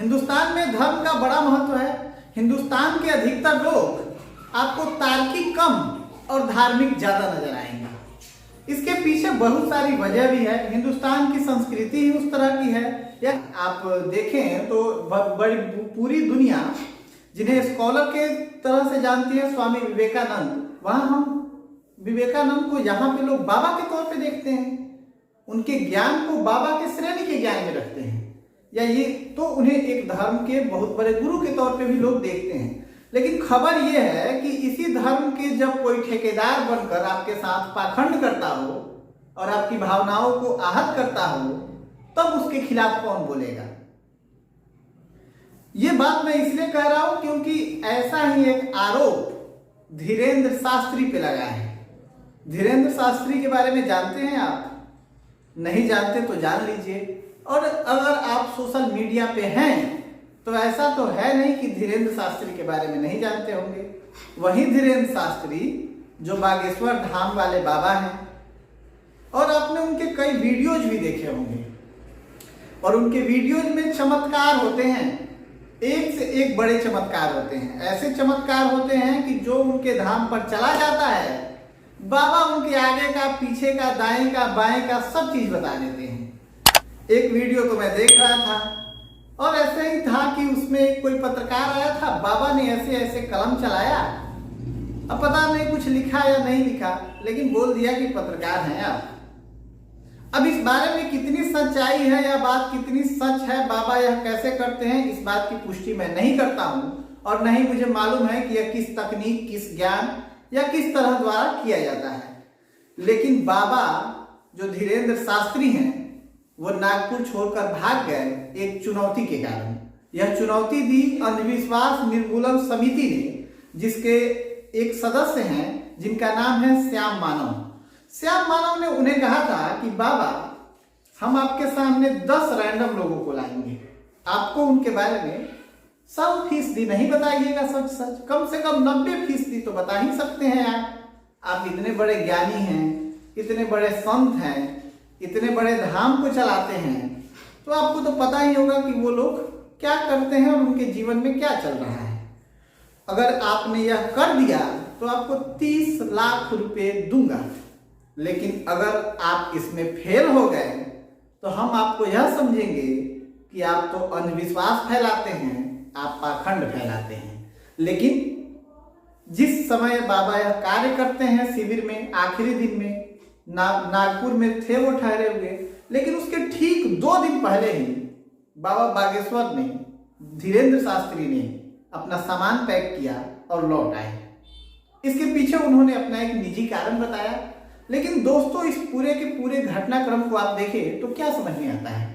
हिंदुस्तान में धर्म का बड़ा महत्व है। हिंदुस्तान के अधिकतर लोग आपको तार्किक कम और धार्मिक ज्यादा नजर आएंगे। इसके पीछे बहुत सारी वजह भी है। हिंदुस्तान की संस्कृति ही उस तरह की है। या आप देखें तो बड़ी पूरी दुनिया जिन्हें स्कॉलर के तरह से जानती है, स्वामी विवेकानंद, वहां हम विवेकानंद को यहाँ पे लोग बाबा के तौर पे देखते हैं। उनके ज्ञान को बाबा के श्रेणी के ज्ञान में रखते हैं, या ये तो उन्हें एक धर्म के बहुत बड़े गुरु के तौर पे भी लोग देखते हैं। लेकिन खबर यह है कि इसी धर्म के जब कोई ठेकेदार बनकर आपके साथ पाखंड करता हो और आपकी भावनाओं को आहत करता हो, तब उसके खिलाफ कौन बोलेगा। ये बात मैं इसलिए कह रहा हूं क्योंकि ऐसा ही एक आरोप धीरेन्द्र शास्त्री पे लगा है। धीरेन्द्र शास्त्री के बारे में जानते हैं आप? नहीं जानते तो जान लीजिए। और अगर आप सोशल मीडिया पे हैं तो ऐसा तो है नहीं कि धीरेन्द्र शास्त्री के बारे में नहीं जानते होंगे। वही धीरेन्द्र शास्त्री जो बागेश्वर धाम वाले बाबा हैं, और आपने उनके कई वीडियोज भी देखे होंगे। और उनके वीडियोज में चमत्कार होते हैं, एक से एक बड़े चमत्कार होते हैं। ऐसे चमत्कार होते हैं कि जो उनके धाम पर चला जाता है, बाबा उनके आगे का, पीछे का, दाएं का, बाएं का सब चीज बता देते हैं। एक वीडियो तो मैं देख रहा था और ऐसे ही था कि उसमें कोई पत्रकार आया था, बाबा ने ऐसे ऐसे कलम चलाया, अब पता नहीं कुछ लिखा या नहीं लिखा, लेकिन बोल दिया कि पत्रकार हैं आप। अब इस बारे में कितनी सच्चाई है या बात कितनी सच है, बाबा यह कैसे करते हैं, इस बात की पुष्टि मैं नहीं करता हूं। और नहीं मुझे मालूम है कि यह किस तकनीक, किस ज्ञान या किस तरह द्वारा किया जाता है। लेकिन बाबा जो धीरेन्द्र शास्त्री हैं, वो नागपुर छोड़कर भाग गए एक चुनौती के कारण। यह चुनौती दी अंधविश्वास निर्मूलन समिति ने, जिसके एक सदस्य हैं जिनका नाम है श्याम मानव। श्याम मानव ने उन्हें कहा था कि बाबा, हम आपके सामने 10 रैंडम लोगों को लाएंगे, आपको उनके बारे में 100% नहीं बताइएगा सच सच, कम से कम 90% तो बता ही सकते हैं आप इतने बड़े ज्ञानी हैं, इतने बड़े संत हैं, इतने बड़े धाम को चलाते हैं, तो आपको तो पता ही होगा कि वो लोग क्या करते हैं और उनके जीवन में क्या चल रहा है। अगर आपने यह कर दिया तो आपको 30 लाख रुपए दूंगा। लेकिन अगर आप इसमें फेल हो गए तो हम आपको यह समझेंगे कि आप तो अंधविश्वास फैलाते हैं, आप पाखंड फैलाते हैं। लेकिन जिस समय बाबा यह कार्य करते हैं शिविर में, आखिरी दिन में नागपुर में थे वो ठहरे हुए, लेकिन उसके ठीक 2 दिन पहले ही बाबा बागेश्वर ने, धीरेन्द्र शास्त्री ने अपना सामान पैक किया और लौट आए। इसके पीछे उन्होंने अपना एक निजी कारण बताया। लेकिन दोस्तों, इस पूरे के पूरे घटनाक्रम को आप देखें तो क्या समझ में आता है।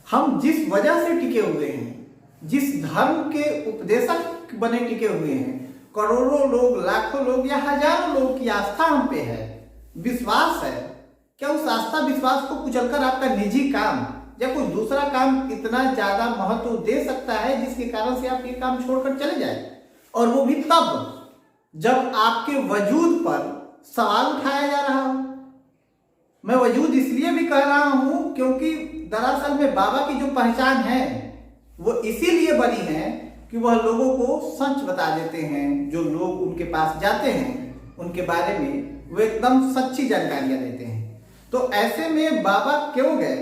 हम जिस वजह से टिके हुए हैं, जिस धर्म के उपदेशक बने टिके हुए हैं, करोड़ों लोग, लाखों लोग या हजारों लोग की आस्था हम पे है, विश्वास है, क्या उस आस्था विश्वास को कुचलकर आपका निजी काम या कोई दूसरा काम इतना ज्यादा महत्व दे सकता है जिसके कारण से आप ये काम छोड़कर चले जाए? और वो भी तब जब आपके वजूद पर सवाल उठाया जा रहा हो। मैं वजूद इसलिए भी कह रहा हूं क्योंकि दरअसल में बाबा की जो पहचान है वो इसीलिए बनी है कि वह लोगों को सच बता देते हैं। जो लोग उनके पास जाते हैं उनके बारे में वो एकदम सच्ची जानकारियां देते हैं। तो ऐसे में बाबा क्यों गए,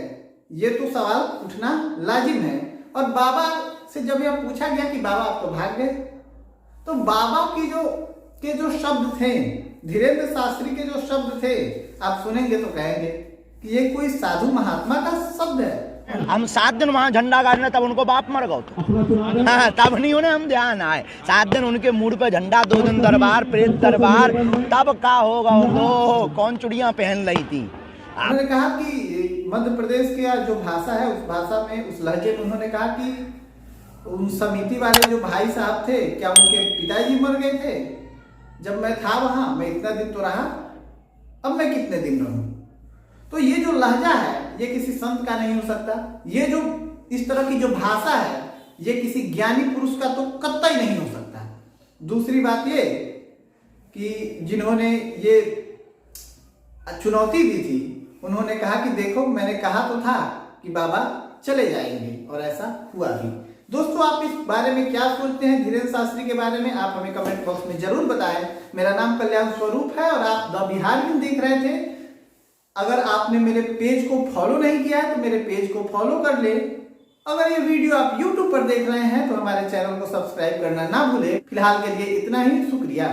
ये तो सवाल उठना लाजिम है। और बाबा से जब यह पूछा गया कि बाबा आप तो भाग गए, तो बाबा के जो शब्द थे, धीरेन्द्र शास्त्री के जो शब्द थे, आप सुनेंगे तो कहेंगे कि ये कोई साधु महात्मा का शब्द है। हम 7 दिन वहाँ झंडा गाड़ने, तब उनको बाप मर गए तो हाँ, तब नहीं उन्हें हम ध्यान आए। 7 दिन उनके मूड पे झंडा, 2 दिन दरबार, प्रेत दरबार, तब का होगा तो कौन चुड़ियां पहन रही थी। उन्होंने कहा कि मध्य प्रदेश की जो भाषा है, उस भाषा में, उस लहजे में उन्होंने कहा कि उन समिति वाले जो भाई साहब थे, क्या उनके पिताजी मर गए थे जब मैं था वहां? मैं इतना दिन तो रहा, अब मैं कितने दिन रहूं? तो ये जो लहजा है ये किसी संत का नहीं हो सकता। ये जो इस तरह की जो भाषा है ये किसी ज्ञानी पुरुष का तो कतई नहीं हो सकता। दूसरी बात ये कि जिन्होंने ये चुनौती दी थी, उन्होंने कहा कि देखो, मैंने कहा तो था कि बाबा चले जाएंगे और ऐसा हुआ भी। दोस्तों, आप इस बारे में क्या सोचते हैं धीरेन्द्र शास्त्री के बारे में, आप हमें कमेंट बॉक्स में जरूर बताएं। मेरा नाम कल्याण स्वरूप है और आप द बिहार व्यू देख रहे थे। अगर आपने मेरे पेज को फॉलो नहीं किया है तो मेरे पेज को फॉलो कर ले। अगर ये वीडियो आप YouTube पर देख रहे हैं तो हमारे चैनल को सब्सक्राइब करना ना भूलें। फिलहाल के लिए इतना ही, शुक्रिया।